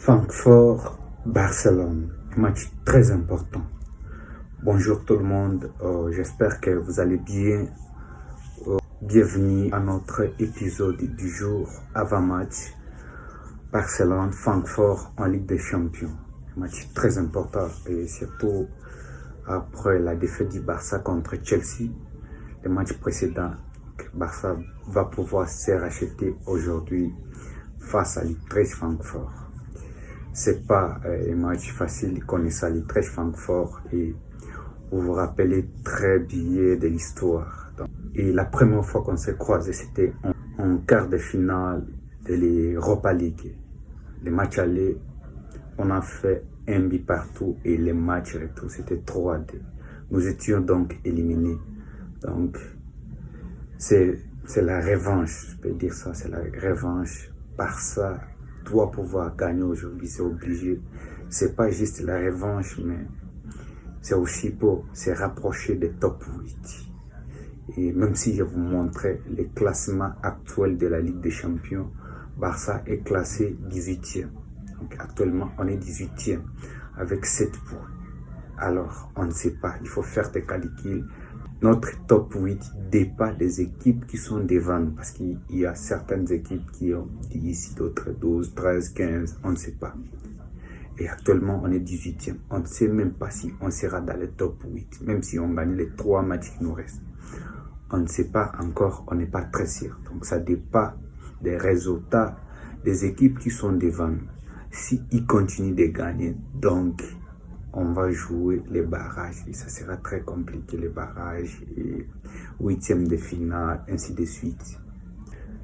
Francfort, Barcelone, un match très important. Bonjour tout le monde, j'espère que vous allez bien. Bienvenue à notre épisode du jour avant-match. Barcelone-Francfort en Ligue des Champions. Un match très important et surtout après la défaite du Barça contre Chelsea. Le match précédent, Barça va pouvoir se racheter aujourd'hui face à l'Utrecht Francfort. C'est pas un match facile connaissant l'Utrecht Francfort et vous vous rappelez très bien de l'histoire. Et la première fois qu'on s'est croisé, c'était en quart de finale de l'Europa League. Le match aller, on a fait un but partout et le match retour, c'était 3-2. Nous étions donc éliminés. Donc, c'est la revanche, je peux dire ça, c'est la revanche. Barça doit pouvoir gagner aujourd'hui, c'est obligé. C'est pas juste la revanche, mais c'est aussi pour se rapprocher des top 8. Et même si je vous montrais le classement actuel de la Ligue des Champions, Barça est classé 18e. Donc actuellement, on est 18e avec 7 points. Alors, on ne sait pas, il faut faire des calculs. Notre top 8 dépasse des équipes qui sont devant nous, parce qu'il y a certaines équipes qui ont 10, d'autres 12, 13, 15, on ne sait pas. Et actuellement, on est 18e. On ne sait même pas si on sera dans le top 8, même si on gagne les 3 matchs qui nous restent. On ne sait pas encore, on n'est pas très sûr. Donc ça dépend des résultats des équipes qui sont devant nous. S'ils continuent de gagner, donc on va jouer les barrages et ça sera très compliqué, les barrages et 8e de finale, ainsi de suite.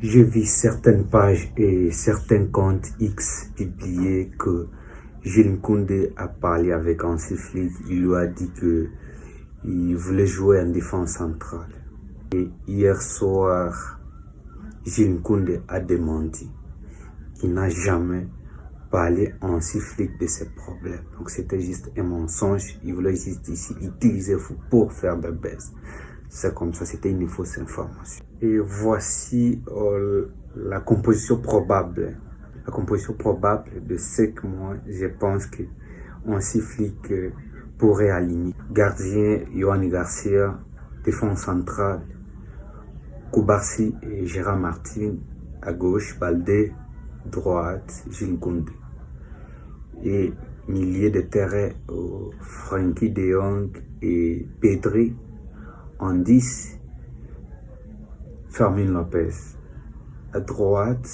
J'ai vu certaines pages et certains comptes X publier que Jules Koundé a parlé avec Hansi Flick. Il lui a dit qu'il voulait jouer en défense centrale. Et hier soir, Jules Koundé a démenti qu'il n'a jamais parlé à Hansi Flick de ses problèmes. Donc c'était juste un mensonge. Il voulait juste ici utiliser vous pour faire des baisses. C'est comme ça, c'était une fausse information. Et voici la composition probable. La composition probable de ce que moi, je pense que Hansi Flick pourrait aligner. Gardien, Yohan Garcia, défense centrale, Koubarsi et Gérard Martin, à gauche, Baldé, droite, Jules Koundé. Et milieu de terrain, Frenkie de Jong et Pedri, en 10, Fermin Lopez. À droite,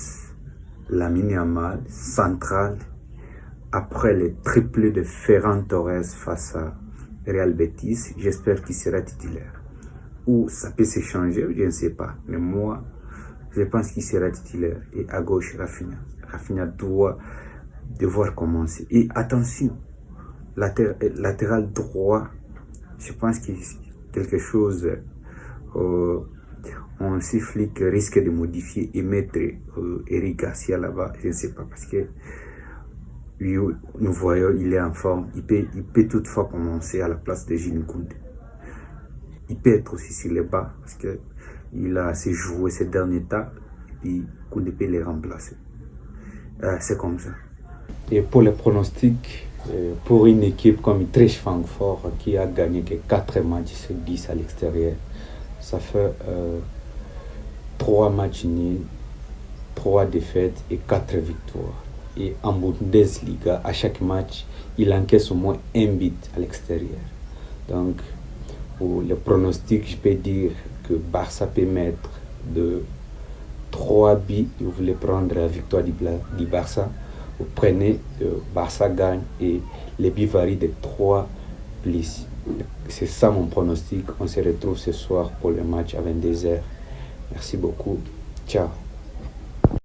Lamine Yamal, central, après le triplé de Ferran Torres face à Real Betis, j'espère qu'il sera titulaire. Ou ça peut se changer, je ne sais pas. Mais moi, je pense qu'il sera titulaire. Et à gauche, Rafinha. Rafinha doit devoir commencer. Et attention, latéral droit, je pense qu'il y a quelque chose... Hansi Flick risque de modifier et mettre Eric Garcia là-bas, je ne sais pas, parce que nous voyons, il est en forme, il peut toutefois commencer à la place de Jules Koundé. Il peut être aussi sur les bas, parce qu'il a assez joué ces derniers temps, et puis Koundé peut les remplacer. C'est comme ça. Et pour les pronostics, pour une équipe comme Utrecht Francfort qui a gagné que 4 matchs sur 10 à l'extérieur, ça fait 3 matchs nuls, 3 défaites et 4 victoires. Et en Bundesliga, à chaque match, il encaisse au moins un but à l'extérieur. Donc, pour le pronostic, je peux dire que Barça peut mettre de 3 buts. Vous voulez prendre la victoire du Barça, vous prenez le Barça gagne et les buts varient de 3 plus. C'est ça mon pronostic. On se retrouve ce soir pour le match à 22h. Merci beaucoup. Ciao.